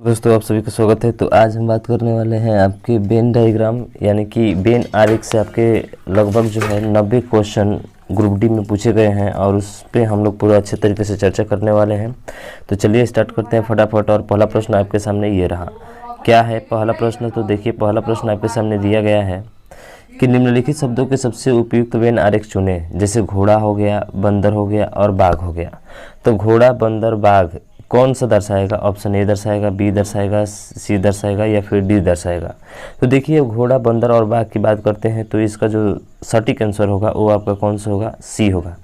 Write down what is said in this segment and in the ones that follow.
दोस्तों आप सभी का स्वागत है। तो आज हम बात करने वाले हैं आपके वेन डायग्राम यानी कि वेन आरेख से आपके लगभग जो है 90 क्वेश्चन ग्रुप डी में पूछे गए हैं और उस पे हम लोग पूरा अच्छे तरीके से चर्चा करने वाले हैं। तो चलिए स्टार्ट करते हैं फटाफट। और पहला प्रश्न आपके सामने ये रहा। क्या है पहला प्रश्न? तो देखिए पहला प्रश्न आपके सामने दिया गया है कि निम्नलिखित शब्दों के सबसे उपयुक्त वेन आरेख चुने। जैसे घोड़ा हो गया, बंदर हो गया और बाघ हो गया। तो घोड़ा, बंदर, बाघ कौन सा दर्शाएगा? ऑप्शन ए दर्शाएगा, बी दर्शाएगा, सी दर्शाएगा या फिर डी दर्शाएगा। तो देखिए घोड़ा, बंदर और बाघ की बात करते हैं तो इसका जो सटीक आंसर होगा वो आपका कौन सा होगा? सी होगा।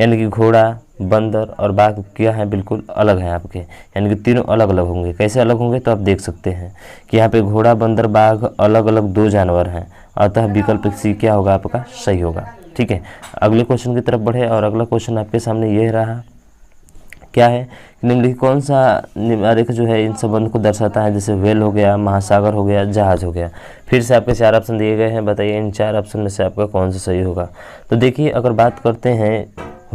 यानी कि घोड़ा, बंदर और बाघ क्या है? बिल्कुल अलग है आपके, यानी कि तीनों अलग अलग होंगे। कैसे अलग होंगे? तो आप देख सकते हैं कि यहाँ पे घोड़ा, बंदर, बाघ अलग अलग दो जानवर हैं, अतः विकल्प सी क्या होगा? आपका सही होगा। ठीक है, अगले क्वेश्चन की तरफ बढ़े और अगला क्वेश्चन आपके सामने ये रहा। क्या है? निम्नलिखित कौन सा आरेख जो है इन संबंध को दर्शाता है? जैसे वेल हो गया, महासागर हो गया, जहाज हो गया। फिर से आपके 4 ऑप्शन दिए गए हैं, बताइए इन 4 ऑप्शन में से आपका कौन सा सही होगा। तो देखिए अगर बात करते हैं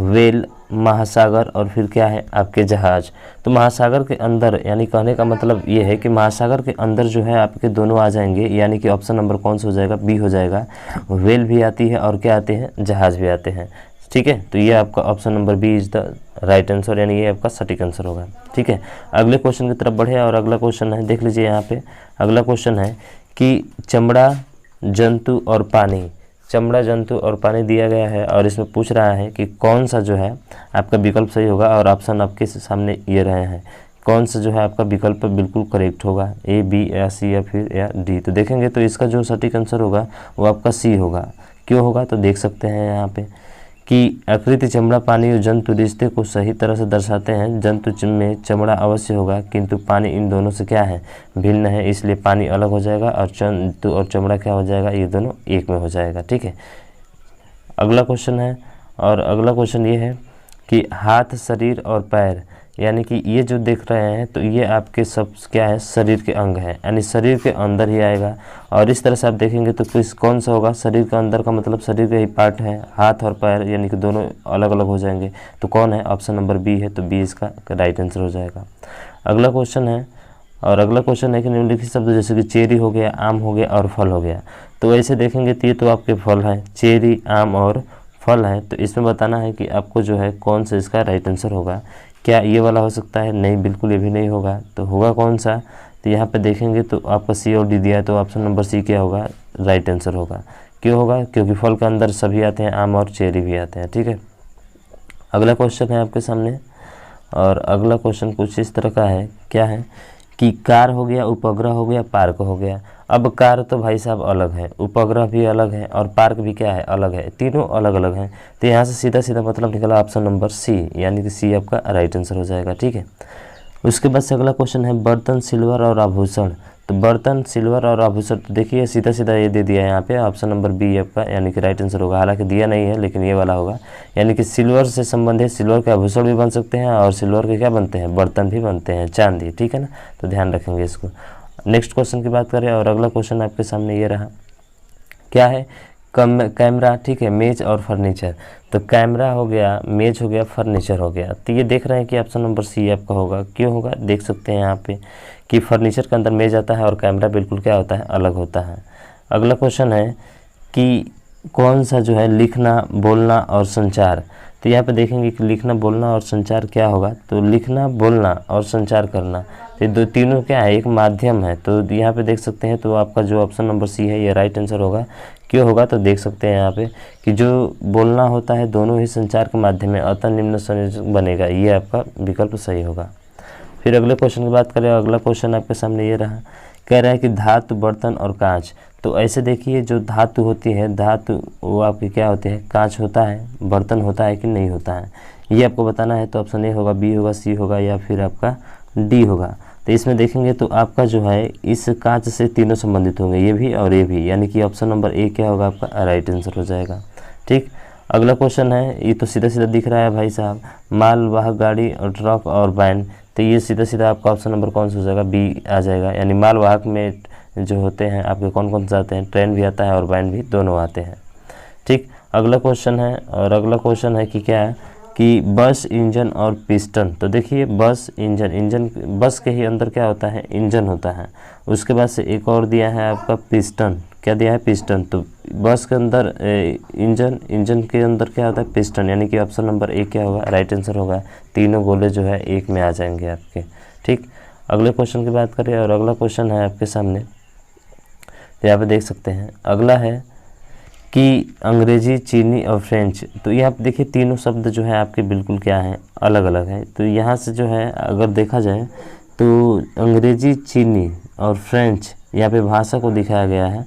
वेल, महासागर और फिर क्या है आपके जहाज, तो महासागर के अंदर यानी कहने का मतलब ये है कि महासागर के अंदर जो है आपके दोनों आ जाएंगे, यानी कि ऑप्शन नंबर कौन सा हो जाएगा? बी हो जाएगा। वेल भी आती है और क्या आते हैं? जहाज भी आते हैं। ठीक है, तो ये आपका option number B is the right answer, यानी ये आपका सटीक आंसर होगा। ठीक है, अगले क्वेश्चन की तरफ बढ़े और अगला क्वेश्चन है, देख लीजिए यहाँ पे अगला क्वेश्चन है कि चमड़ा, जंतु और पानी। चमड़ा, जंतु और पानी दिया गया है और इसमें पूछ रहा है कि कौन सा जो है आपका विकल्प सही होगा। और ऑप्शन आपके सामने ये रहे हैं, कौन सा जो है आपका विकल्प बिल्कुल करेक्ट होगा? ए, बी या सी या फिर या डी। तो देखेंगे तो इसका जो सटीक आंसर होगा वो आपका सी होगा। क्यों होगा? तो देख सकते हैं यहाँ पे कि आकृति, चमड़ा, पानी और जंतु रिश्ते को सही तरह से दर्शाते हैं। जंतु में चमड़ा अवश्य होगा किंतु पानी इन दोनों से क्या है? भिन्न है, इसलिए पानी अलग हो जाएगा और जंतु और चमड़ा क्या हो जाएगा? ये दोनों एक में हो जाएगा। ठीक है, अगला क्वेश्चन है और अगला क्वेश्चन ये है कि हाथ, शरीर और पैर, यानी कि ये जो देख रहे हैं तो ये आपके सब क्या है? शरीर के अंग हैं, यानी शरीर के अंदर ही आएगा। और इस तरह से आप देखेंगे तो किस कौन सा होगा? शरीर के अंदर का मतलब शरीर का ही पार्ट है, हाथ और पैर, यानी कि दोनों अलग अलग हो जाएंगे। तो कौन है? ऑप्शन नंबर बी है, तो बी इसका राइट आंसर हो जाएगा। अगला क्वेश्चन है और अगला क्वेश्चन है कि निम्नलिखित शब्द जैसे कि चेरी हो गया, आम हो गया और फल हो गया। तो ऐसे देखेंगे तो ये तो आपके फल हैं, चेरी, आम और फल है। तो इसमें बताना है कि आपको जो है कौन सा इसका राइट आंसर होगा। क्या ये वाला हो सकता है? नहीं, बिल्कुल ये भी नहीं होगा। तो होगा कौन सा? तो यहाँ पे देखेंगे तो आपका सी और डी दिया है, तो ऑप्शन नंबर सी क्या होगा? राइट आंसर होगा। क्यों होगा? क्योंकि फल के अंदर सभी आते हैं, आम और चेरी भी आते हैं। ठीक है, अगला क्वेश्चन है आपके सामने और अगला क्वेश्चन कुछ इस तरह का है। क्या है कि कार हो गया, उपग्रह हो गया, पार्क हो गया। अब कार तो भाई साहब अलग है, उपग्रह भी अलग है और पार्क भी क्या है? अलग है, तीनों अलग अलग हैं। तो यहाँ से सीधा सीधा मतलब निकला ऑप्शन नंबर सी, यानी कि सी आपका राइट आंसर हो जाएगा। ठीक है, उसके बाद से अगला क्वेश्चन है बर्तन, सिल्वर और आभूषण। तो बर्तन, सिल्वर और आभूषण, तो देखिए सीधा सीधा ये दे दिया है यहाँ पे, ऑप्शन नंबर बी आपका यानी कि राइट आंसर होगा। हालांकि दिया नहीं है लेकिन ये वाला होगा, यानी कि सिल्वर से संबंधित सिल्वर के आभूषण भी बन सकते हैं और सिल्वर के क्या बनते हैं? बर्तन भी बनते हैं, चांदी। ठीक है ना, तो ध्यान रखेंगे इसको। नेक्स्ट क्वेश्चन की बात करें और अगला क्वेश्चन आपके सामने ये रहा। क्या है? कैमरा, ठीक है, मेज और फर्नीचर। तो कैमरा हो गया, मेज हो गया, फर्नीचर हो गया। तो ये देख रहे हैं कि ऑप्शन नंबर सी आपका होगा। क्यों होगा? देख सकते हैं यहाँ पे कि फर्नीचर के अंदर मेज आता है और कैमरा बिल्कुल क्या होता है? अलग होता है। अगला क्वेश्चन है कि कौन सा जो है लिखना, बोलना और संचार। तो यहाँ पे देखेंगे कि लिखना, बोलना और संचार क्या होगा? तो लिखना, बोलना और संचार करना, तो दो तीनों क्या है? एक माध्यम है। तो यहाँ पे देख सकते हैं तो आपका जो ऑप्शन नंबर सी है ये राइट आंसर होगा। क्यों होगा? तो देख सकते हैं यहाँ पे कि जो बोलना होता है दोनों ही संचार के माध्यम है, अतः निम्न संयोजक बनेगा, ये आपका विकल्प सही होगा। फिर अगले क्वेश्चन की बात करें, अगला क्वेश्चन आपके सामने ये रहा। कह रहा है कि धातु, बर्तन और कांच। तो ऐसे देखिए जो धातु होती है, धातु वो आपकी क्या होती है? कांच होता है, बर्तन होता है कि नहीं होता है, ये आपको बताना है। तो ऑप्शन ए होगा, बी होगा, सी होगा या फिर आपका डी होगा। तो इसमें देखेंगे तो आपका जो है इस कांच से तीनों संबंधित होंगे, ये भी और ये भी, यानी कि ऑप्शन नंबर ए क्या होगा? आपका राइट आंसर हो जाएगा। ठीक, अगला क्वेश्चन है, ये तो सीधा सीधा दिख रहा है भाई साहब, मालवाहक गाड़ी और ट्रक और वैन। तो ये सीधा सीधा आपका ऑप्शन नंबर कौन सा हो जाएगा? बी आ जाएगा। यानी मालवाहक में जो होते हैं आपके कौन कौन से आते हैं? ट्रेन भी आता है और वैन भी, दोनों आते हैं। ठीक, अगला क्वेश्चन है और अगला क्वेश्चन है कि क्या है कि बस, इंजन और पिस्टन। तो देखिए बस, इंजन बस के ही अंदर क्या होता है, इंजन होता है। उसके बाद से एक और दिया है आपका पिस्टन। क्या दिया है, पिस्टन। तो बस के अंदर इंजन के अंदर क्या होता है, पिस्टन, यानी कि ऑप्शन नंबर ए क्या होगा, राइट आंसर होगा। तीनों गोले जो है एक में आ जाएंगे आपके। ठीक, अगले क्वेश्चन की बात करें और अगला क्वेश्चन है आपके सामने, यहाँ पे देख सकते हैं। अगला है कि अंग्रेजी, चीनी और फ्रेंच। तो यहाँ पे देखिए तीनों शब्द जो है आपके बिल्कुल क्या है, अलग अलग है। तो यहाँ से जो है अगर देखा जाए तो अंग्रेजी, चीनी और फ्रेंच यहाँ पे भाषा को दिखाया गया है।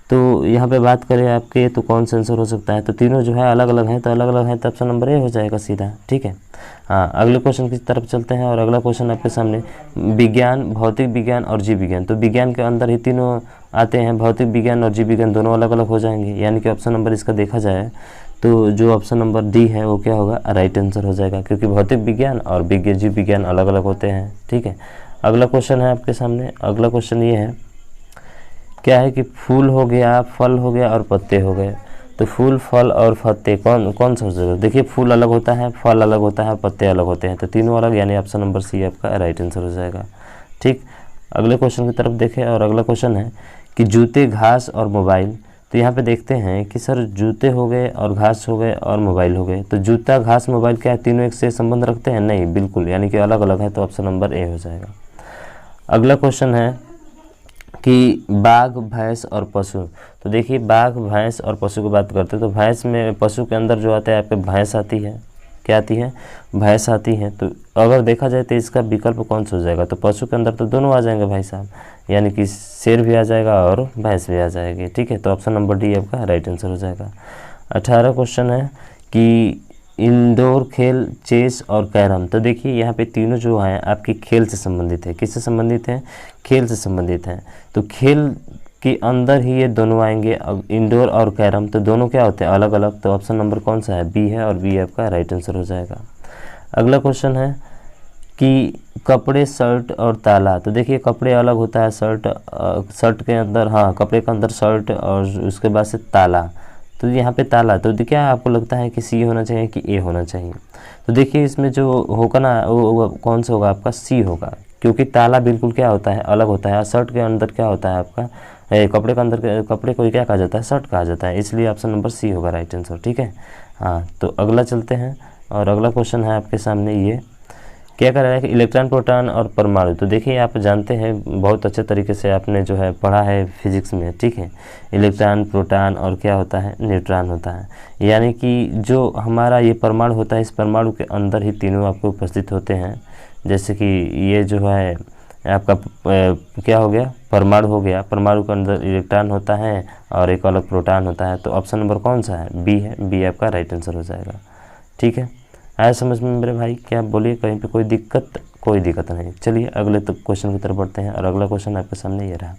तो यहाँ पे बात करें आपके तो कौन सा आंसर हो सकता है, तो तीनों जो है अलग अलग हैं, तो अलग अलग है तो ऑप्शन नंबर ए हो जाएगा सीधा। ठीक है, हाँ अगले क्वेश्चन की तरफ चलते हैं और अगला क्वेश्चन आपके सामने, विज्ञान, भौतिक विज्ञान और जीव विज्ञान। तो विज्ञान के अंदर ही तीनों आते हैं, भौतिक विज्ञान और जीव विज्ञान दोनों अलग अलग हो जाएंगे, यानी कि ऑप्शन नंबर इसका देखा जाए तो जो ऑप्शन नंबर डी है वो क्या होगा, राइट आंसर हो जाएगा, क्योंकि भौतिक विज्ञान और जीव विज्ञान अलग अलग होते हैं। ठीक है, अगला क्वेश्चन है आपके सामने। अगला क्वेश्चन ये है, क्या है कि फूल हो गया, फल हो गया और पत्ते हो गए। तो फूल, फल और पत्ते कौन सा हो जाएगा। देखिए फूल अलग होता है, फल अलग होता है, पत्ते अलग होते हैं, तो तीनों अलग, यानी ऑप्शन नंबर सी आपका राइट आंसर हो जाएगा। ठीक, अगले क्वेश्चन की तरफ देखें और अगला क्वेश्चन है कि जूते, घास और मोबाइल। तो यहाँ पे देखते हैं कि सर जूते हो गए और घास हो गए और मोबाइल हो गए, तो जूता, घास, मोबाइल क्या है, तीनों एक से संबंध रखते हैं, नहीं बिल्कुल, यानी कि अलग अलग है, तो ऑप्शन नंबर ए हो जाएगा। अगला क्वेश्चन है कि बाघ, भैंस और पशु। तो देखिए बाघ, भैंस और पशु की बात करते हैं, तो भैंस में, पशु के अंदर जो आता है आपके भैंस आती है, क्या आती है, भैंस आती है। तो अगर देखा जाए तो इसका विकल्प कौन सा हो जाएगा, तो पशु के अंदर तो दोनों आ जाएंगे भाई साहब, यानी कि शेर भी आ जाएगा और भैंस भी आ जाएगी। ठीक है, तो ऑप्शन नंबर डी आपका राइट आंसर हो जाएगा। 18 क्वेश्चन है कि इंडोर खेल, चेस और कैरम। तो देखिए यहाँ पे तीनों जो हैं आपकी खेल से संबंधित है, किससे संबंधित है, खेल से संबंधित हैं। तो खेल के अंदर ही ये दोनों आएंगे, इंडोर और कैरम, तो दोनों क्या होते हैं, अलग अलग, तो ऑप्शन नंबर कौन सा है, बी है, और बी आपका राइट आंसर हो जाएगा। अगला क्वेश्चन है कि कपड़े, शर्ट और ताला। तो देखिए कपड़े अलग होता है, शर्ट के अंदर, हाँ कपड़े के अंदर शर्ट और उसके बाद से ताला। तो यहाँ पे ताला, तो क्या आपको लगता है कि सी होना चाहिए कि ए होना चाहिए। तो देखिए इसमें जो होगा ना वो कौन सा होगा आपका, सी होगा, क्योंकि ताला बिल्कुल क्या होता है, अलग होता है। और शर्ट के अंदर क्या होता है आपका, कपड़े के अंदर, कपड़े को क्या कहा जाता है, शर्ट कहा जाता है, इसलिए ऑप्शन नंबर सी होगा राइट आंसर। ठीक है, हाँ तो अगला चलते हैं और अगला क्वेश्चन है आपके सामने, ये क्या कर रहा है कि इलेक्ट्रॉन, प्रोटॉन और परमाणु। तो देखिए आप जानते हैं बहुत अच्छे तरीके से आपने जो है पढ़ा है फिजिक्स में। ठीक है, इलेक्ट्रॉन, प्रोटॉन और क्या होता है, न्यूट्रॉन होता है, यानी कि जो हमारा ये परमाणु होता है, इस परमाणु के अंदर ही तीनों आपको उपस्थित होते हैं। जैसे कि ये जो है आपका क्या हो गया, परमाणु हो गया, परमाणु के अंदर इलेक्ट्रॉन होता है और एक अलग प्रोटॉन होता है, तो ऑप्शन नंबर कौन सा है, बी है, बी आपका राइट आंसर हो जाएगा। ठीक है, आया समझ में मेरे भाई, क्या बोलिए, कहीं पे कोई दिक्कत, कोई दिक्कत नहीं। चलिए अगले तो क्वेश्चन की तरफ बढ़ते हैं और अगला क्वेश्चन आपके सामने ये रहा,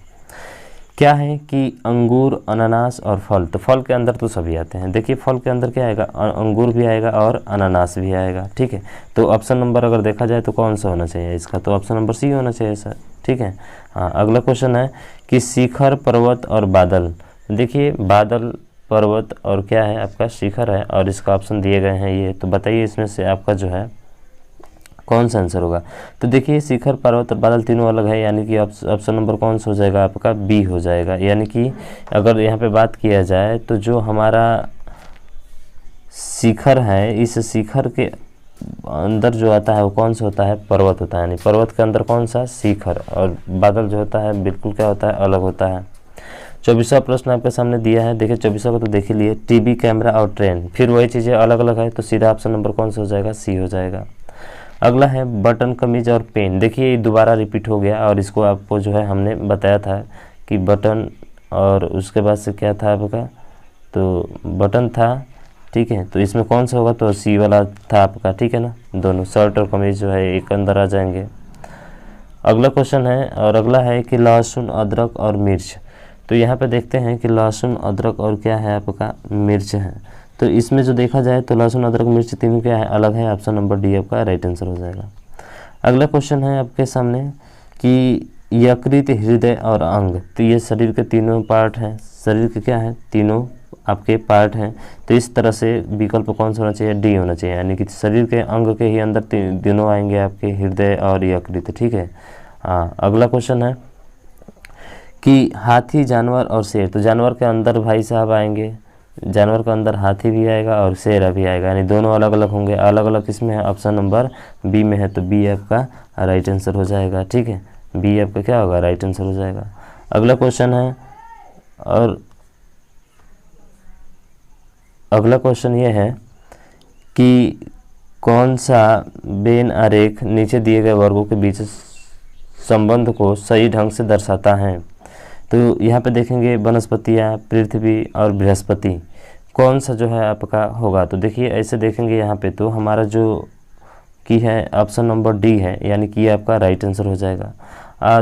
क्या है कि अंगूर, अनानास और फल। तो फल के अंदर तो सभी आते हैं, देखिए फल के अंदर क्या आएगा, अंगूर भी आएगा और अनानास भी आएगा। ठीक है, तो ऑप्शन नंबर अगर देखा जाए तो कौन सा होना चाहिए इसका, तो ऑप्शन नंबर सी होना चाहिए सर। ठीक है, हाँ अगला क्वेश्चन है कि शिखर, पर्वत और बादल। देखिए बादल, पर्वत और क्या है आपका शिखर है, और इसका ऑप्शन दिए गए हैं ये, तो बताइए इसमें से आपका जो है कौन सा आंसर होगा। तो देखिए शिखर, पर्वत और बादल तीनों अलग है, यानी कि ऑप्शन नंबर कौन सा हो जाएगा आपका, बी हो जाएगा। यानी कि अगर यहाँ पे बात किया जाए तो जो हमारा शिखर है, इस शिखर के अंदर जो आता है वो कौन सा होता है, पर्वत होता है, यानी पर्वत के अंदर कौन सा, शिखर, और बादल जो होता है बिल्कुल क्या होता है, अलग होता है। 24वां प्रश्न आपके सामने दिया है, देखिए 24वां को तो देख ही लिए, टीवी, कैमरा और ट्रेन, फिर वही चीज़ें अलग अलग है, तो सीधा ऑप्शन नंबर कौन सा हो जाएगा, सी हो जाएगा। अगला है बटन, कमीज और पेन। देखिए दोबारा रिपीट हो गया, और इसको आपको जो है हमने बताया था कि बटन और उसके बाद से क्या था आपका, तो बटन था। ठीक है, तो इसमें कौन सा होगा, तो सी वाला था आपका। ठीक है ना, दोनों शर्ट और कमीज जो है एक अंदर आ जाएंगे। अगला क्वेश्चन है और अगला है कि लहसुन, अदरक और मिर्च। तो यहाँ पे देखते हैं कि लहसुन, अदरक और क्या है आपका, मिर्च है। तो इसमें जो देखा जाए तो लहसुन, अदरक, मिर्च तीनों क्या है, अलग है, ऑप्शन नंबर डी आपका राइट आंसर हो जाएगा। अगला क्वेश्चन है आपके सामने कि यकृत, हृदय और अंग। तो ये शरीर के तीनों पार्ट हैं, शरीर के क्या है, तीनों आपके पार्ट हैं। तो इस तरह से विकल्प कौन सा होना चाहिए, डी होना चाहिए, यानी कि शरीर के अंग के ही अंदर तीनों आएंगे आपके, हृदय और यकृत। ठीक है। हाँ, अगला क्वेश्चन है कि हाथी, जानवर और शेर। तो जानवर के अंदर भाई साहब आएंगे, जानवर के अंदर हाथी भी आएगा और शेर भी आएगा, यानी दोनों अलग अलग होंगे। अलग अलग किसमें है, ऑप्शन नंबर बी में है, तो बी आपका राइट आंसर हो जाएगा। ठीक है, बी आपका क्या होगा, राइट आंसर हो जाएगा। अगला क्वेश्चन है, और अगला क्वेश्चन ये है कि कौन सा वेन आरेख नीचे दिए गए वर्गों के बीच संबंध को सही ढंग से दर्शाता है। तो यहाँ पे देखेंगे वनस्पतियाँ, पृथ्वी और बृहस्पति, कौन सा जो है आपका होगा। तो देखिए ऐसे देखेंगे यहाँ पे, तो हमारा जो की है ऑप्शन नंबर डी है, यानी कि ये आपका राइट आंसर हो जाएगा।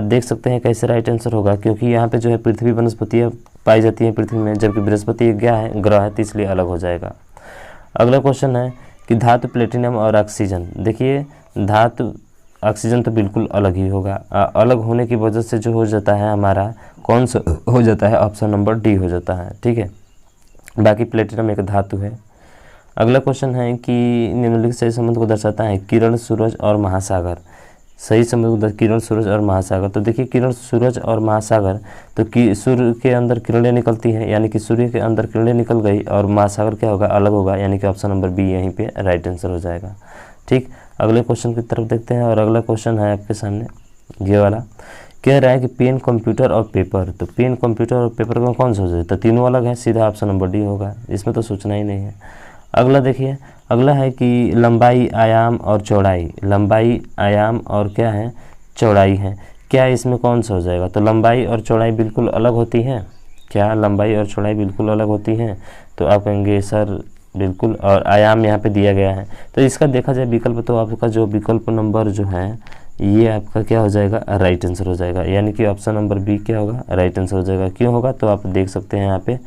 देख सकते हैं कैसे राइट आंसर होगा, क्योंकि यहाँ पे जो है पृथ्वी, वनस्पतियाँ पाई जाती हैं पृथ्वी में, जबकि बृहस्पति क्या है, ग्रह है, तो इसलिए अलग हो जाएगा। अगला क्वेश्चन है कि धातु, प्लेटिनम और ऑक्सीजन। देखिए धातु, ऑक्सीजन तो बिल्कुल अलग ही होगा, अलग होने की वजह से जो हो जाता है हमारा, कौन सा हो जाता है, ऑप्शन नंबर डी हो जाता है। ठीक है, बाकी प्लेटिनम एक धातु है। अगला क्वेश्चन है कि निम्नलिखित सही संबंध को दर्शाता है, किरण, सूरज और महासागर। सही संबंध, किरण, सूरज और महासागर। तो देखिए किरण, सूरज और महासागर, तो कि सूर्य के अंदर किरणें निकलती हैं, यानी कि सूर्य के अंदर किरणें निकल गई, और महासागर क्या होगा, अलग होगा, यानी कि ऑप्शन नंबर बी यहीं पे राइट आंसर हो जाएगा। ठीक, अगले क्वेश्चन की तरफ देखते हैं, और अगला क्वेश्चन है आपके सामने ये वाला, कह रहा है कि पेन, कंप्यूटर और पेपर। तो पेन, कंप्यूटर और पेपर में कौन सा हो जाए, तो तीनों अलग है, सीधा ऑप्शन नंबर डी होगा, इसमें तो सोचना ही नहीं है। अगला देखिए, अगला है कि लंबाई, आयाम और चौड़ाई। लंबाई, आयाम और क्या है, चौड़ाई है, क्या इसमें कौन सा हो जाएगा। तो लंबाई और चौड़ाई बिल्कुल अलग होती है, क्या लंबाई और चौड़ाई बिल्कुल अलग होती हैं, तो आप कहेंगे सर बिल्कुल, और आयाम यहाँ पे दिया गया है। तो इसका देखा जाए विकल्प, तो आपका जो विकल्प नंबर जो है ये आपका क्या हो जाएगा, राइट आंसर हो जाएगा, यानी कि ऑप्शन नंबर बी क्या होगा, राइट आंसर हो जाएगा। क्यों होगा, तो आप देख सकते हैं यहाँ पे,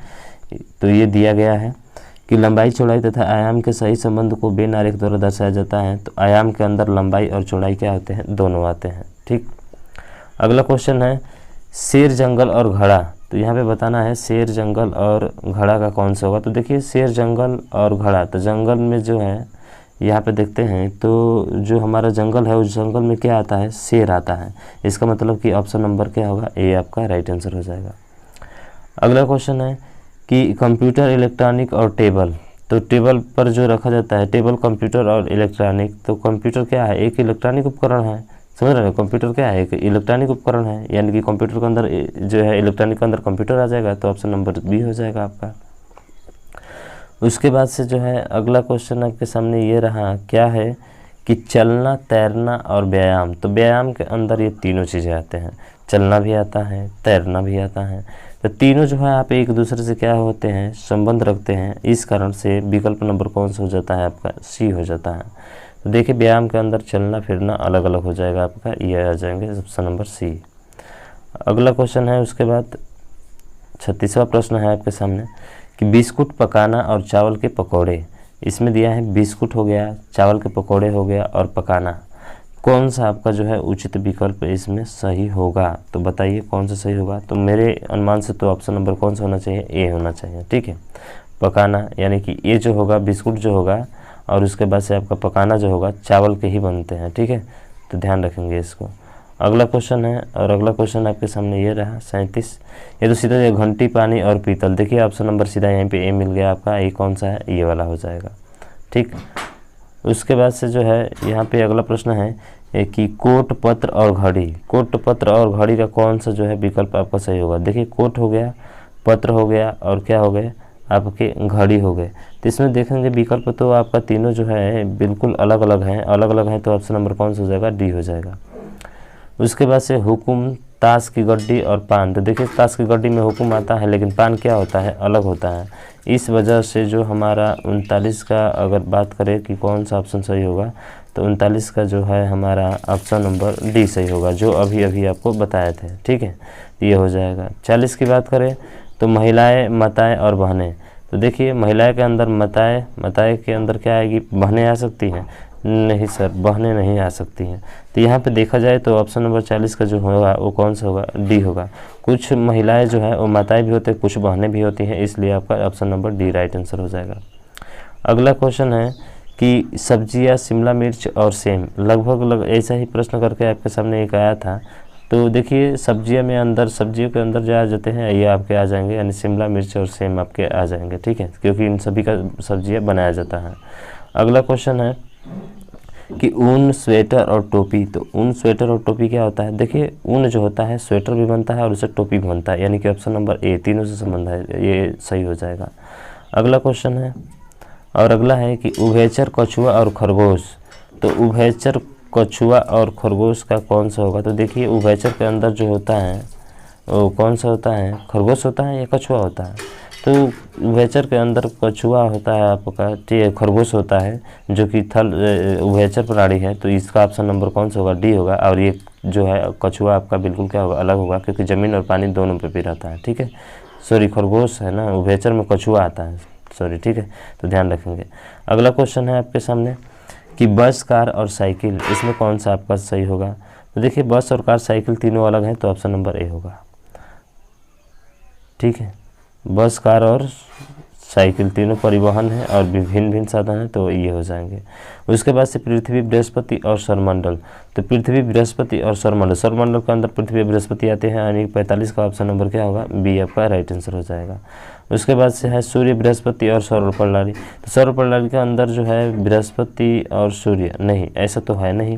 तो ये दिया गया है कि लंबाई, चौड़ाई तथा आयाम के सही संबंध को वेन आरेख द्वारा दर्शाया जाता है। तो आयाम के अंदर लंबाई और चौड़ाई क्या होते हैं, दोनों आते हैं। ठीक, अगला क्वेश्चन है शेर, जंगल और घड़ा। तो यहाँ पे बताना है शेर, जंगल और घड़ा का कौन सा होगा। तो देखिए शेर, जंगल और घड़ा, तो जंगल में जो है यहाँ पे देखते हैं, तो जो हमारा जंगल है उस जंगल में क्या आता है, शेर आता है, इसका मतलब कि ऑप्शन नंबर क्या होगा, ए आपका राइट आंसर हो जाएगा। अगला क्वेश्चन है कि कंप्यूटर, इलेक्ट्रॉनिक और टेबल। तो टेबल पर जो रखा जाता है, टेबल, कंप्यूटर और इलेक्ट्रॉनिक। तो कंप्यूटर क्या है, एक इलेक्ट्रॉनिक उपकरण है, समझ रहे हो, कंप्यूटर क्या है, एक इलेक्ट्रॉनिक उपकरण है, यानी कि कंप्यूटर के अंदर जो है, इलेक्ट्रॉनिक के अंदर कंप्यूटर आ जाएगा, तो ऑप्शन नंबर बी हो जाएगा आपका। उसके बाद से जो है अगला क्वेश्चन आपके सामने ये रहा, क्या है कि चलना, तैरना और व्यायाम। तो व्यायाम के अंदर ये तीनों चीज़ें आते हैं, चलना भी आता है, तैरना भी आता है, तो तीनों जो है आप एक दूसरे से क्या होते हैं, संबंध रखते हैं, इस कारण से विकल्प नंबर कौन सा हो जाता है आपका, सी हो जाता है। तो देखिए व्यायाम के अंदर चलना फिरना अलग अलग हो जाएगा आपका, ये आ जाएंगे ऑप्शन नंबर सी। अगला क्वेश्चन है उसके बाद 36वां प्रश्न है आपके सामने कि बिस्कुट पकाना और चावल के पकौड़े। इसमें दिया है बिस्कुट हो गया, चावल के पकौड़े हो गया और पकाना, कौन सा आपका जो है उचित विकल्प इसमें सही होगा। तो बताइए कौन सा सही होगा। तो मेरे अनुमान से तो ऑप्शन नंबर कौन सा होना चाहिए, ए होना चाहिए। ठीक है, पकाना, यानी कि ये जो होगा बिस्कुट जो होगा, और उसके बाद से आपका पकाना जो होगा चावल के ही बनते हैं। ठीक है, तो ध्यान रखेंगे इसको। अगला क्वेश्चन है, और अगला क्वेश्चन आपके सामने ये रहा 37। ये तो सीधा घंटी, पानी और पीतल। देखिए ऑप्शन नंबर सीधा यहाँ पे ए मिल गया आपका, ए कौन सा है, ये वाला हो जाएगा। ठीक, उसके बाद से जो है यहाँ पे अगला प्रश्न है कि कोट, पत्र और घड़ी। कोट, पत्र और घड़ी का कौन सा जो है विकल्प आपका सही होगा। देखिए कोट हो गया, पत्र हो गया, और क्या हो गए आपके घड़ी हो गए। तो इसमें देखेंगे विकल्प तो आपका तीनों जो है बिल्कुल अलग अलग हैं, अलग अलग हैं, तो ऑप्शन नंबर कौन सा हो जाएगा, डी हो जाएगा। उसके बाद से हुकुम, ताश की गड्डी और पान। तो देखिए ताश की गड्डी में हुकुम आता है, लेकिन पान क्या होता है, अलग होता है। इस वजह से जो हमारा 39 का अगर बात करें कि कौन सा ऑप्शन सही होगा, तो 39 का जो है हमारा ऑप्शन नंबर डी सही होगा, जो अभी अभी आपको बताए थे। ठीक है, ये हो जाएगा। 40 की बात करें तो महिलाएं, माताएं और बहनें। तो देखिए महिलाएं के अंदर माताएं के अंदर क्या आएगी, बहनें आ सकती हैं, नहीं सर, बहने नहीं आ सकती हैं। तो यहाँ पे देखा जाए तो ऑप्शन नंबर 40 का जो होगा वो कौन सा होगा, डी होगा। कुछ महिलाएं जो है वो माताएं भी होती हैं, कुछ बहनें भी होती हैं, इसलिए आपका option number D right answer हो जाएगा। अगला क्वेश्चन है कि सब्जियां शिमला मिर्च और सेम, लगभग ऐसा ही प्रश्न करके आपके सामने एक आया था। तो देखिए सब्जियों के अंदर जो आ जाते हैं ये आपके आ जाएंगे, यानी शिमला मिर्च और सेम आपके आ जाएंगे, ठीक है, क्योंकि इन सभी का सब्जियां बनाया जाता है। अगला क्वेश्चन है कि ऊन, स्वेटर और टोपी। तो ऊन, स्वेटर और टोपी क्या होता है? देखिए ऊन जो होता है स्वेटर भी बनता है और उससे टोपी भी बनता है, यानी कि ऑप्शन नंबर ए, तीनों से संबंध है, ये सही हो जाएगा। अगला क्वेश्चन है और अगला है कि उभयचर, कछुआ और खरगोश। तो उभयचर, कछुआ और खरगोश का कौन सा होगा? तो देखिए उभयचर के अंदर जो होता है वो कौन सा होता है, खरगोश होता है या कछुआ होता है? तो उभयचर के अंदर कछुआ होता है आपका, ठीक है, खरगोश होता है जो कि थल उभयचर प्राणी है। तो इसका ऑप्शन नंबर कौन सा होगा, डी होगा। और ये जो है कछुआ आपका बिल्कुल क्या होगा, अलग होगा, क्योंकि ज़मीन और पानी दोनों पे भी रहता है, ठीक है। सॉरी, खरगोश है ना, उभयचर में कछुआ आता है, सॉरी, ठीक है, तो ध्यान रखेंगे। अगला क्वेश्चन है आपके सामने कि बस, कार और साइकिल, इसमें कौन सा आपका सही होगा? तो देखिए बस और कार, साइकिल तीनों अलग हैं, तो ऑप्शन नंबर ए होगा, ठीक है। बस, कार और साइकिल तीनों परिवहन है और भिन्न भिन्न साधन है, तो ये हो जाएंगे। उसके बाद से पृथ्वी, बृहस्पति और सौरमंडल। तो पृथ्वी, बृहस्पति और सौरमंडल, सौरमंडल के अंदर पृथ्वी, बृहस्पति आते हैं, यानी 45 का ऑप्शन नंबर क्या होगा, बी आपका राइट आंसर हो जाएगा। उसके बाद से है सूर्य, बृहस्पति और सौर प्रणाली। तो सौर प्रणाली के अंदर जो है बृहस्पति और सूर्य, नहीं ऐसा तो है नहीं,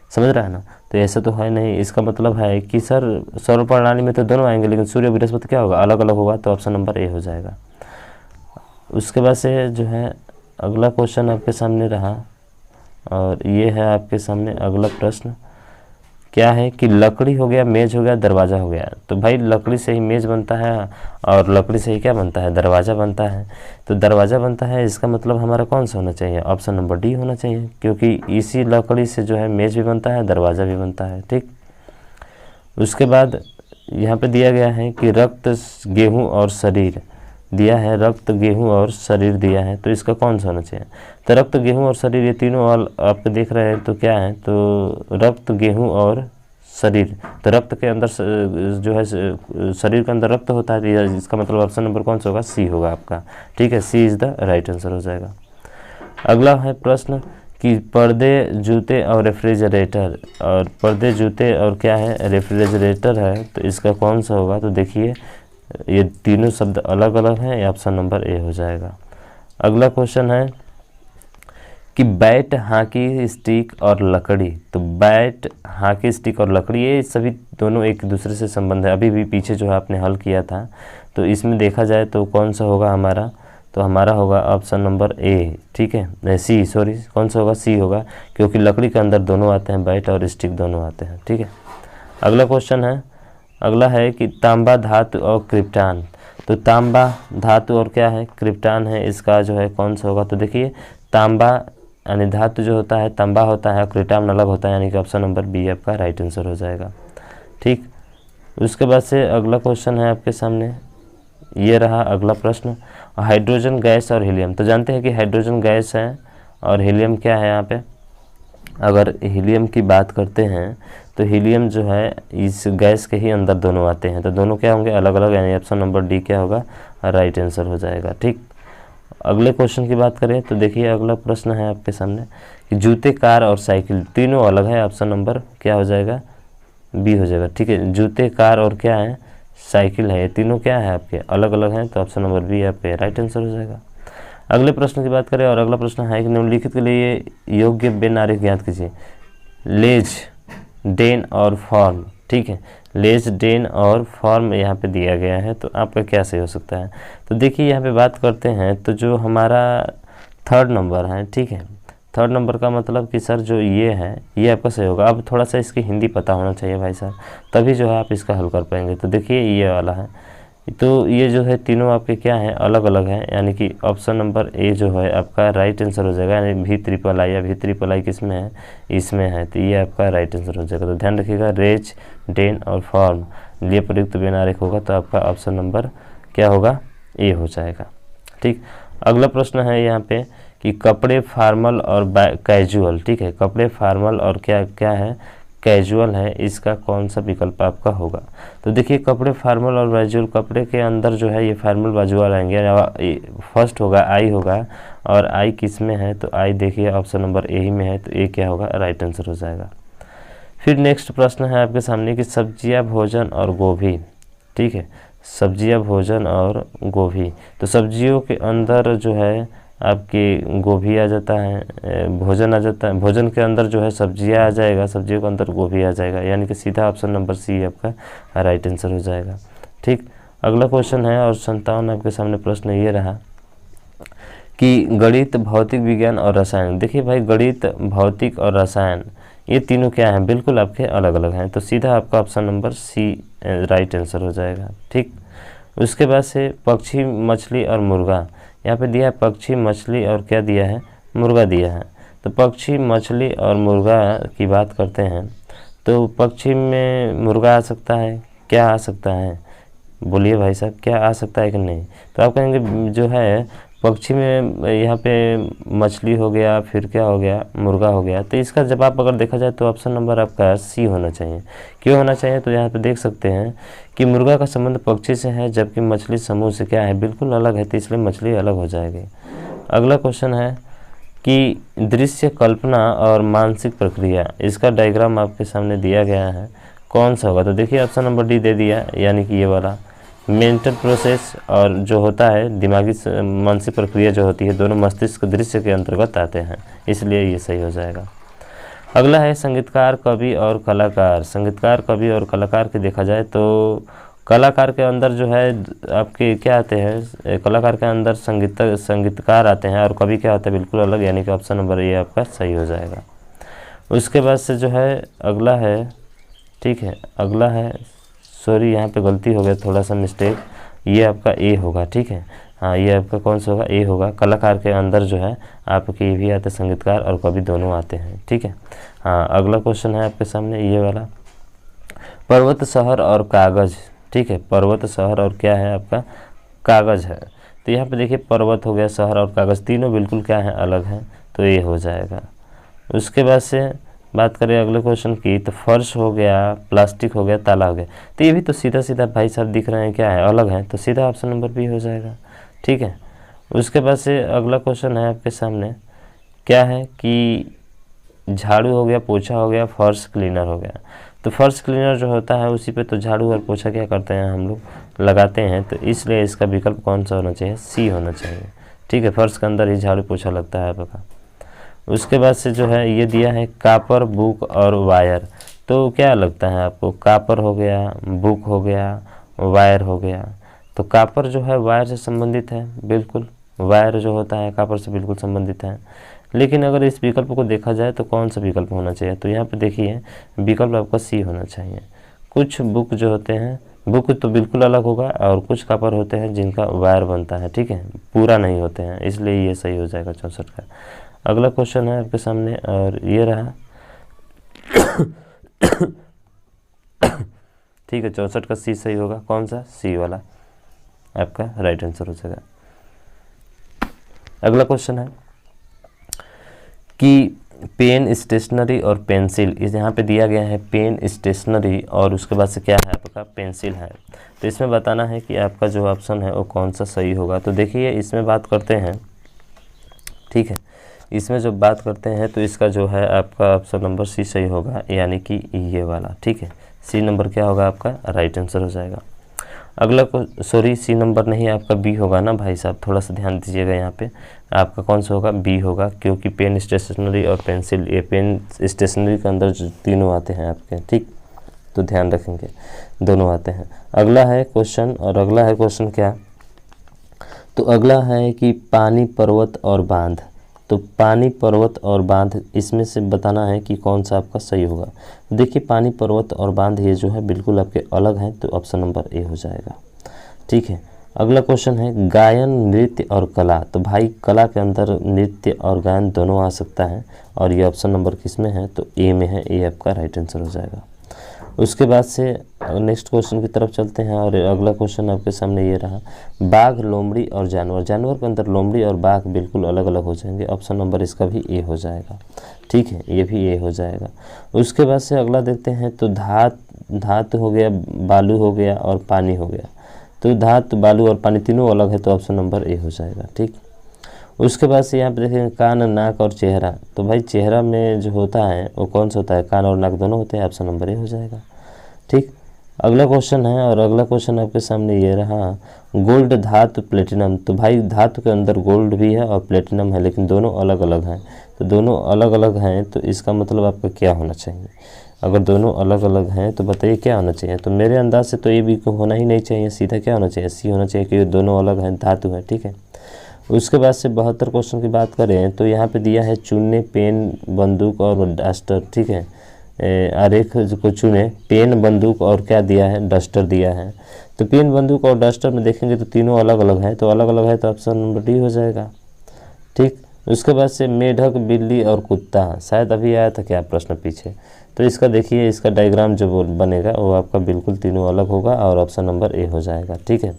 समझ रहा है ना, तो ऐसा तो है नहीं। इसका मतलब है कि सर सौर प्रणाली में तो दोनों आएंगे, लेकिन सूर्य बृहस्पति क्या होगा, अलग अलग होगा, तो ऑप्शन नंबर ए हो जाएगा। उसके बाद से जो है अगला क्वेश्चन आपके सामने रहा और ये है आपके सामने अगला प्रश्न, क्या है कि लकड़ी हो गया, मेज हो गया, दरवाज़ा हो गया। तो भाई लकड़ी से ही मेज बनता है और लकड़ी से ही क्या बनता है, दरवाज़ा बनता है। तो दरवाज़ा बनता है, इसका मतलब हमारा कौन सा होना चाहिए, ऑप्शन नंबर डी होना चाहिए, क्योंकि इसी लकड़ी से जो है मेज भी बनता है, दरवाज़ा भी बनता है, ठीक। उसके बाद यहाँ पे दिया गया है कि रक्त, गेहूँ और शरीर दिया है, रक्त, गेहूँ और शरीर दिया है, तो इसका कौन सा होना चाहिए? तो रक्त, गेहूँ और शरीर ये तीनों आप देख रहे हैं, तो क्या है, तो रक्त, गेहूँ और शरीर। तो रक्त के अंदर जो है शरीर के अंदर रक्त होता है, इसका मतलब ऑप्शन नंबर कौन सा होगा, सी होगा आपका, ठीक है, सी इज़ द राइट आंसर हो जाएगा। अगला है प्रश्न कि पर्दे, जूते और रेफ्रिजरेटर। और पर्दे, जूते और क्या है, रेफ्रिजरेटर है, तो इसका कौन सा होगा? तो देखिए ये तीनों शब्द अलग अलग हैं, ये ऑप्शन नंबर ए हो जाएगा। अगला क्वेश्चन है कि बैट, हॉकी स्टिक और लकड़ी। तो बैट, हॉकी स्टिक और लकड़ी ये सभी दोनों एक दूसरे से संबंध है, अभी भी पीछे जो है आपने हल किया था। तो इसमें देखा जाए तो कौन सा होगा हमारा, तो हमारा होगा ऑप्शन नंबर ए, ठीक है, सी, सॉरी, कौन सा होगा, सी होगा, क्योंकि लकड़ी के अंदर दोनों आते हैं, बैट और स्टिक दोनों आते हैं, ठीक है। अगला क्वेश्चन है, अगला है कि तांबा धातु और क्रिप्टान। तो तांबा धातु और क्या है, क्रिप्टान है, इसका जो है कौन सा होगा? तो देखिए तांबा यानी धातु जो होता है तांबा होता है, क्रिप्टान अलग होता है, यानी कि ऑप्शन नंबर बी आपका राइट आंसर हो जाएगा, ठीक। उसके बाद से अगला क्वेश्चन है आपके सामने, ये रहा अगला प्रश्न, हाइड्रोजन गैस और हीलियम। तो जानते हैं कि हाइड्रोजन गैस है और हीलियम क्या है। यहाँ पे अगर हीलियम की बात करते हैं तो हीलियम जो है इस गैस के ही अंदर दोनों आते हैं, तो दोनों क्या होंगे, अलग अलग, यानी ऑप्शन नंबर डी क्या होगा, राइट आंसर हो जाएगा, ठीक। अगले क्वेश्चन की बात करें तो देखिए अगला प्रश्न है आपके सामने कि जूते, कार और साइकिल तीनों अलग है, ऑप्शन नंबर क्या हो जाएगा, बी हो जाएगा, ठीक है। जूते, कार और क्या है, साइकिल है, ये तीनों क्या है आपके अलग अलग हैं, तो ऑप्शन नंबर बी आपके राइट आंसर हो जाएगा। अगले प्रश्न की बात करें और अगला प्रश्न है कि निम्नलिखित के लिए योग्य बेन आरेख ज्ञात कीजिए। लेज, डेन और फॉर्म, ठीक है, लेज, डेन और फॉर्म यहाँ पे दिया गया है, तो आपका क्या सही हो सकता है? तो देखिए यहाँ पे बात करते हैं तो जो हमारा थर्ड नंबर है, ठीक है, थर्ड नंबर का मतलब कि सर जो ये है ये आपका सही होगा। अब थोड़ा सा इसकी हिंदी पता होना चाहिए भाई साहब, तभी जो है आप इसका हल कर पाएंगे। तो देखिए ये वाला है, तो ये जो है तीनों आपके क्या हैं, अलग अलग हैं, यानी कि ऑप्शन नंबर ए जो है आपका राइट आंसर हो जाएगा, यानी भी ट्रिपल आई या भी ट्रिपल आई किस में है, इसमें है, तो ये आपका राइट आंसर हो जाएगा। तो ध्यान रखिएगा, रेज, डेन और फॉर्म लिए प्रयुक्त बेन आरेख होगा, तो आपका ऑप्शन नंबर क्या होगा, ए हो जाएगा, ठीक। अगला प्रश्न है यहाँ पे कि कपड़े फॉर्मल और कैजुअल, ठीक है, कपड़े फॉर्मल और क्या क्या है, कैजुअल है, इसका कौन सा विकल्प आपका होगा। तो देखिए कपड़े फॉर्मल और कैजुअल, कपड़े के अंदर जो है ये फॉर्मल बाजू वाला आएंगे, फर्स्ट होगा आई होगा, और आई किस में है, तो आई देखिए ऑप्शन नंबर ए ही में है, तो ए क्या होगा, राइट आंसर हो जाएगा। फिर नेक्स्ट प्रश्न है आपके सामने कि सब्जियां, भोजन और गोभी, ठीक है, सब्जियां, भोजन और गोभी। तो सब्जियों के अंदर जो है आपकी गोभी आ जाता है, भोजन आ जाता है, भोजन के अंदर जो है सब्जियां आ जाएगा, सब्जियों के अंदर गोभी आ जाएगा, यानी कि सीधा ऑप्शन नंबर सी आपका राइट आंसर हो जाएगा। ठीक, अगला क्वेश्चन है और 57 आपके सामने प्रश्न ये रहा कि गणित, भौतिक विज्ञान और रसायन। देखिए भाई गणित, भौतिक और रसायन ये तीनों क्या हैं, बिल्कुल आपके अलग अलग हैं, तो सीधा आपका option number C right answer हो जाएगा। ठीक, उसके बाद से पक्षी, मछली और मुर्गा, यहाँ पे दिया है पक्षी, मछली और क्या दिया है, मुर्गा दिया है। तो पक्षी, मछली और मुर्गा की बात करते हैं, तो पक्षी में मुर्गा आ सकता है, क्या आ सकता है, बोलिए भाई साहब, क्या आ सकता है कि नहीं। तो आप कहेंगे जो है पक्षी में यहाँ पे मछली हो गया, फिर क्या हो गया, मुर्गा हो गया। तो इसका जवाब अगर देखा जाए तो ऑप्शन नंबर आपका सी होना चाहिए। क्यों होना चाहिए, तो यहाँ पे देख सकते हैं कि मुर्गा का संबंध पक्षी से है, जबकि मछली समूह से क्या है, बिल्कुल अलग है, तो इसलिए मछली अलग हो जाएगी। अगला क्वेश्चन है कि दृश्य, कल्पना और मानसिक प्रक्रिया, इसका डायग्राम आपके सामने दिया गया है, कौन सा होगा। तो देखिए ऑप्शन नंबर डी दे दिया, यानी कि ये वाला मेंटल प्रोसेस, और जो होता है दिमागी मानसिक प्रक्रिया जो होती है, दोनों मस्तिष्क दृश्य के अंतर्गत आते हैं, इसलिए ये सही हो जाएगा। अगला है संगीतकार, कवि और कलाकार। संगीतकार, कवि और कलाकार की देखा जाए तो कलाकार के अंदर जो है आपके क्या आते हैं, कलाकार के अंदर संगीतकार आते हैं, और कवि क्या होता है, बिल्कुल अलग, यानी कि ऑप्शन नंबर ये आपका सही हो जाएगा। उसके बाद से जो है अगला है, ठीक है, अगला है, सॉरी यहाँ पे गलती हो गया, थोड़ा सा मिस्टेक, ये आपका ए होगा, ठीक है, हाँ ये आपका कौन सा होगा, ए होगा। कलाकार के अंदर जो है आपके ये भी आते हैं, संगीतकार और कवि दोनों आते हैं, ठीक है। हाँ अगला क्वेश्चन है आपके सामने ये वाला, पर्वत, शहर और कागज़, ठीक है, पर्वत, शहर और क्या है आपका, कागज़ है। तो यहाँ पे देखिए पर्वत हो गया, शहर और कागज़ तीनों बिल्कुल क्या है, अलग हैं, तो ये हो जाएगा। उसके बाद से बात करें अगले क्वेश्चन की, तो फर्श हो गया, प्लास्टिक हो गया, ताला हो गया, तो ये भी तो सीधा सीधा भाई साहब दिख रहे हैं क्या है, अलग है, तो सीधा ऑप्शन नंबर बी हो जाएगा, ठीक है। उसके बाद से अगला क्वेश्चन है आपके सामने, क्या है कि झाड़ू हो गया, पोछा हो गया, फर्श क्लीनर हो गया। तो फर्श क्लीनर जो होता है उसी पे तो झाड़ू और पोछा क्या करते हैं हम लोग, लगाते हैं, तो इसलिए इसका विकल्प कौन सा होना चाहिए, सी होना चाहिए, ठीक है, फर्श के अंदर ही झाड़ू पोछा लगता है आपका। उसके बाद से जो है ये दिया है कापर, बुक और वायर। तो क्या लगता है आपको, कापर हो गया, बुक हो गया, वायर हो गया। तो कापर जो है वायर से संबंधित है, बिल्कुल, वायर जो होता है कापर से बिल्कुल संबंधित है। लेकिन अगर इस विकल्प को देखा जाए तो कौन सा विकल्प होना चाहिए, तो यहाँ पे देखिए विकल्प आपका सी होना चाहिए। कुछ बुक जो होते हैं, बुक तो बिल्कुल अलग होगा, और कुछ कापर होते हैं जिनका वायर बनता है, ठीक है, पूरा नहीं होते हैं, इसलिए ये सही हो जाएगा 64 का। अगला क्वेश्चन है आपके सामने और ये रहा ठीक है, 64 का सी सही होगा, कौन सा, सी वाला आपका राइट आंसर हो जाएगा। अगला क्वेश्चन है कि पेन, स्टेशनरी और पेंसिल, इस यहाँ पे दिया गया है पेन, स्टेशनरी और उसके बाद से क्या है आपका पेंसिल है। तो इसमें बताना है कि आपका जो ऑप्शन है वो कौन सा सही होगा। तो देखिए इसमें बात करते हैं, ठीक है, इसमें जो बात करते हैं तो इसका जो है आपका ऑप्शन नंबर सी सही होगा, यानी कि ये वाला, ठीक है, सी नंबर क्या होगा आपका राइट आंसर हो जाएगा। अगला को सॉरी सी नंबर नहीं आपका बी होगा ना भाई साहब, थोड़ा सा ध्यान दीजिएगा, यहाँ पे आपका कौन सा होगा, बी होगा, क्योंकि पेन, स्टेशनरी और पेंसिल, ये पेन स्टेशनरी के अंदर जो तीनों आते हैं आपके, ठीक, तो ध्यान रखेंगे दोनों आते हैं। अगला है क्वेश्चन, और अगला है क्वेश्चन क्या, तो अगला है कि पानी, पर्वत और बांध। तो पानी, पर्वत और बांध, इसमें से बताना है कि कौन सा आपका सही होगा। देखिए पानी, पर्वत और बांध ये जो है बिल्कुल आपके अलग हैं, तो ऑप्शन नंबर ए हो जाएगा, ठीक है। अगला क्वेश्चन है गायन, नृत्य और कला। तो भाई कला के अंदर नृत्य और गायन दोनों आ सकता है, और ये ऑप्शन नंबर किस में है, तो ए में है, ए आपका राइट आंसर हो जाएगा। उसके बाद से नेक्स्ट क्वेश्चन की तरफ चलते हैं और अगला क्वेश्चन आपके सामने ये रहा, बाघ, लोमड़ी और जानवर। जानवर के अंदर लोमड़ी और बाघ बिल्कुल अलग अलग हो जाएंगे। ऑप्शन नंबर इसका भी ए हो जाएगा। ठीक है, ये भी ए हो जाएगा। उसके बाद से अगला देखते हैं तो धातु हो गया, बालू हो गया और पानी हो गया। तो धातु, बालू और पानी तीनों अलग है, तो ऑप्शन नंबर ए हो जाएगा। ठीक, उसके बाद से यहाँ पे देखेंगे कान, नाक और चेहरा। तो भाई चेहरा में जो होता है वो कौन सा होता है, कान और नाक दोनों होते हैं, ऑप्शन नंबर ए हो जाएगा। ठीक, अगला क्वेश्चन है और अगला क्वेश्चन आपके सामने ये रहा, गोल्ड, धातु, प्लेटिनम। तो भाई धातु के अंदर गोल्ड भी है और प्लेटिनम है, लेकिन दोनों अलग अलग हैं। तो दोनों अलग अलग हैं तो इसका मतलब आपका क्या होना चाहिए? अगर दोनों अलग अलग हैं तो बताइए क्या होना चाहिए? तो मेरे अंदाज से तो ये भी होना ही नहीं चाहिए, सीधा क्या होना चाहिए, सी होना चाहिए, क्योंकि दोनों अलग हैं, धातु है। ठीक है, उसके बाद से 72 क्वेश्चन की बात करें तो यहाँ पे दिया है चुने, पेन, बंदूक और डस्टर। ठीक है, आरेख को चुने, पेन, बंदूक और क्या दिया है, डस्टर दिया है। तो पेन, बंदूक और डस्टर में देखेंगे तो तीनों अलग अलग है, तो अलग अलग है तो ऑप्शन नंबर डी हो जाएगा। ठीक, उसके बाद से मेढक, बिल्ली और कुत्ता, शायद अभी आया था क्या प्रश्न पीछे। तो इसका देखिए, इसका डायग्राम जो बनेगा वो आपका बिल्कुल तीनों अलग होगा और ऑप्शन नंबर ए हो जाएगा। ठीक है,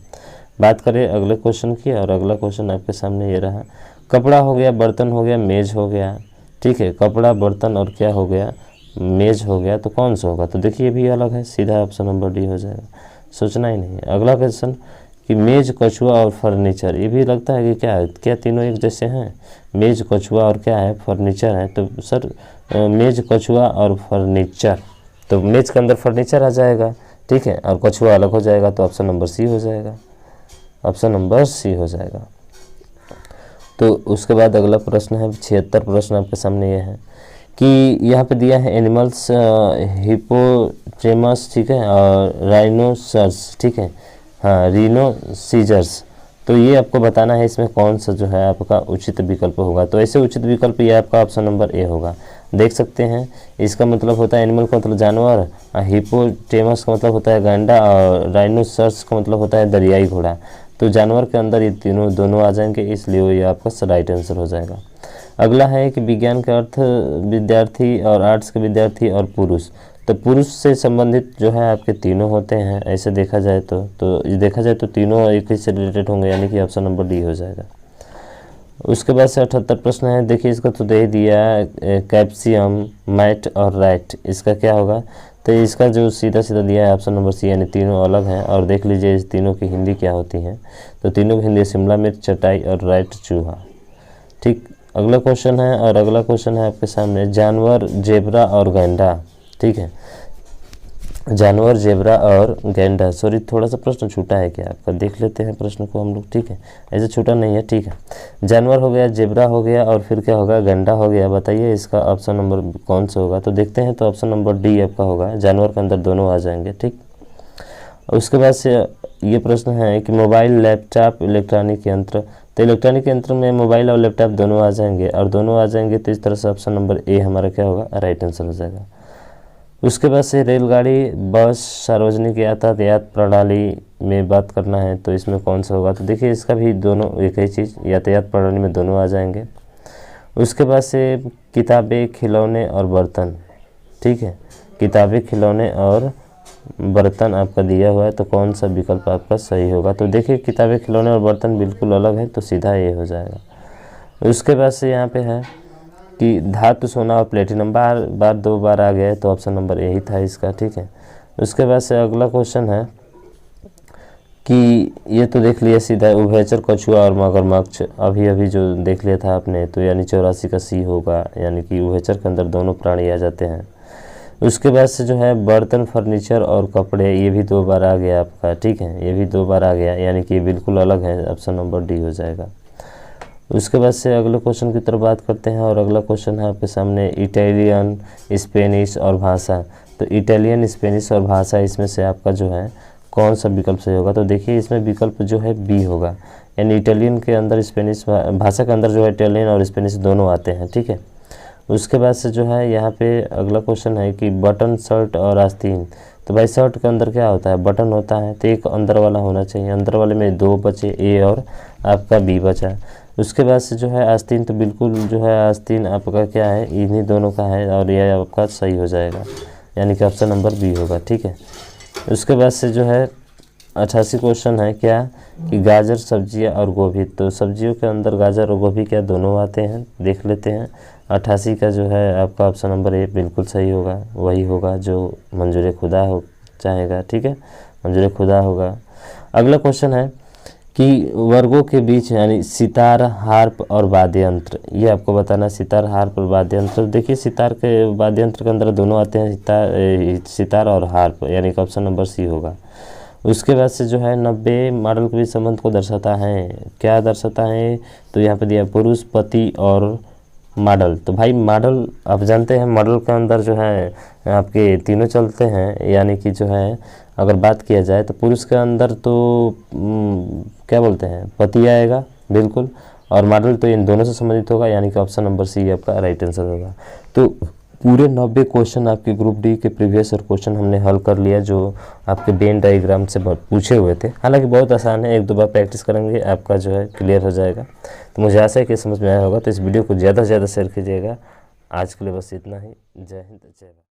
बात करें अगले क्वेश्चन की और अगला क्वेश्चन आपके सामने ये रहा, कपड़ा हो गया, बर्तन हो गया, मेज हो गया। ठीक है, कपड़ा, बर्तन और क्या हो गया, मेज हो गया। तो कौन सा होगा? तो देखिए ये भी अलग है, सीधा ऑप्शन नंबर डी हो जाएगा, सोचना ही नहीं। अगला क्वेश्चन कि मेज, कछुआ और फर्नीचर, ये भी लगता है कि क्या तीनों एक जैसे हैं? मेज, कछुआ और क्या है, फर्नीचर है। तो सर मेज, कछुआ और फर्नीचर, तो मेज के अंदर फर्नीचर आ जाएगा। ठीक है, और कछुआ अलग हो जाएगा, तो ऑप्शन नंबर सी हो जाएगा, ऑप्शन नंबर सी हो जाएगा। तो उसके बाद अगला प्रश्न है 76 प्रश्न आपके सामने ये है कि यहाँ पे दिया है एनिमल्स, हिपोटेमस, ठीक है, और राइनोसर्स। ठीक है, हाँ, रीनोसीजर्स। तो ये आपको बताना है इसमें कौन सा जो है आपका उचित विकल्प होगा। तो ऐसे उचित विकल्प ये आपका ऑप्शन नंबर ए होगा। देख सकते हैं, इसका मतलब होता है एनिमल का मतलब जानवर, हिपोटेमस का मतलब होता है गैंडा और राइनोसर्स का मतलब होता है दरियाई घोड़ा। तो जानवर के अंदर ये तीनों दोनों आ जाएंगे, इसलिए ये आपका राइट आंसर हो जाएगा। अगला है कि विज्ञान के अर्थ विद्यार्थी और आर्ट्स के विद्यार्थी और पुरुष। तो पुरुष से संबंधित जो है आपके तीनों होते हैं, ऐसे देखा जाए तो तीनों एक ही से रिलेटेड होंगे, यानी कि ऑप्शन नंबर डी हो जाएगा। उसके बाद से 78 प्रश्न है, देखिए इसका तो दे ही दिया कैप्सियम, मैट और राइट, इसका क्या होगा? तो इसका जो सीधा सीधा दिया है ऑप्शन नंबर सी, यानी तीनों अलग हैं। और देख लीजिए इस तीनों की हिंदी क्या होती है। तो तीनों की हिंदी शिमला मिर्च, चटाई और राइट चूहा। ठीक, अगला क्वेश्चन है और अगला क्वेश्चन है आपके सामने, जानवर, जेब्रा और गैंडा। ठीक है, जानवर, जेब्रा और गैंडा। सॉरी, थोड़ा सा प्रश्न छूटा है क्या आपका, देख लेते हैं प्रश्न को हम लोग। ठीक है, ऐसे छूटा नहीं है। ठीक है, जानवर हो गया, जेब्रा हो गया और फिर क्या होगा, गैंडा हो गया। बताइए इसका ऑप्शन नंबर कौन सा होगा? तो देखते हैं, तो ऑप्शन नंबर डी आपका होगा, जानवर के अंदर दोनों आ जाएंगे। ठीक, उसके बाद से ये प्रश्न है कि मोबाइल, लैपटॉप, इलेक्ट्रॉनिक यंत्र। तो इलेक्ट्रॉनिक यंत्र में मोबाइल और लैपटॉप दोनों आ जाएंगे, और दोनों आ जाएंगे तो इस तरह से ऑप्शन नंबर ए हमारा क्या होगा, राइट आंसर हो जाएगा। उसके बाद से रेलगाड़ी, बस, सार्वजनिक यातायात प्रणाली में बात करना है तो इसमें कौन सा होगा? तो देखिए इसका भी दोनों एक ही चीज़, यातायात प्रणाली में दोनों आ जाएंगे। उसके बाद से किताबें, खिलौने और बर्तन। ठीक है, किताबें, खिलौने और बर्तन आपका दिया हुआ है, तो कौन सा विकल्प आपका सही होगा? तो देखिए किताबें, खिलौने और बर्तन बिल्कुल अलग है, तो सीधा ये हो जाएगा। उसके बाद से यहाँ पे है कि धातु, सोना और प्लेटिनम, दो बार आ गया है, तो ऑप्शन नंबर यही था इसका। ठीक है, उसके बाद से अगला क्वेश्चन है कि ये तो देख लिया सीधा, उभयचर, कछुआ और मगरमच्छ। अभी जो देख लिया था आपने, तो यानी 84 का सी होगा, यानी कि उभयचर के अंदर दोनों प्राणी आ जाते हैं। उसके बाद से जो है बर्तन, फर्नीचर और कपड़े, ये भी 2 बार आ गया आपका। ठीक है, ये भी 2 बार आ गया, यानी कि बिल्कुल अलग है, ऑप्शन नंबर डी हो जाएगा। उसके बाद से अगले क्वेश्चन की तरफ बात करते हैं और अगला क्वेश्चन है आपके सामने, इटालियन, स्पेनिश और भाषा। तो इटालियन, स्पेनिश और भाषा, इसमें से आपका जो है कौन सा विकल्प सही होगा? तो देखिए इसमें विकल्प जो है बी होगा, यानी इटालियन के अंदर स्पेनिश, भाषा के अंदर जो है इटालियन और स्पेनिश दोनों आते हैं। ठीक है, उसके बाद से जो है यहाँ पे अगला क्वेश्चन है कि बटन, शर्ट और आस्तीन। तो भाई शर्ट के अंदर क्या होता है, बटन होता है, तो एक अंदर वाला होना चाहिए, अंदर वाले में 2 बचे, ए और आपका बी बचा। उसके बाद से जो है आस्तीन, तो बिल्कुल जो है आस्तीन आपका क्या है, इन्हीं दोनों का है और यह आपका सही हो जाएगा। यानी कि ऑप्शन नंबर बी होगा। ठीक है, उसके बाद से जो है 88 क्वेश्चन है क्या कि गाजर, सब्जियां और गोभी। तो सब्जियों के अंदर गाजर और गोभी क्या दोनों आते हैं, देख लेते हैं। 88 का जो है आपका ऑप्शन नंबर ए बिल्कुल सही होगा, वही होगा जो मंजूर खुदा हो चाहेगा। ठीक है, मंजूर खुदा होगा। अगला क्वेश्चन है कि वर्गों के बीच यानी सितार, हार्प और वाद्य यंत्र, ये आपको बताना। सितार, हार्प और वाद्य यंत्र, देखिए सितार के वाद्य यंत्र के अंदर दोनों आते हैं, सितार और हार्प, यानी कि ऑप्शन नंबर सी होगा। उसके बाद से जो है 90 मॉडल के बीच संबंध को दर्शाता है, क्या दर्शाता है, तो यहाँ पे दिया पुरुष, पति और मॉडल। तो भाई मॉडल आप जानते हैं, मॉडल के अंदर जो है आपके तीनों चलते हैं, यानी कि जो है अगर बात किया जाए तो पुरुष के अंदर तो क्या बोलते हैं, पति आएगा बिल्कुल, और मॉडल तो इन दोनों से संबंधित होगा, यानी कि ऑप्शन नंबर सी आपका राइट आंसर होगा। तो पूरे 90 क्वेश्चन आपके ग्रुप डी के प्रीवियस और क्वेश्चन हमने हल कर लिया, जो आपके वेन डायग्राम से पूछे हुए थे। हालांकि बहुत आसान है, एक दो बार प्रैक्टिस करेंगे आपका जो है क्लियर हो जाएगा। तो मुझे आशा है कि समझ में आया होगा। तो इस वीडियो को ज़्यादा से ज़्यादा शेयर कीजिएगा। आज के लिए बस इतना ही। जय हिंद, जय भारत।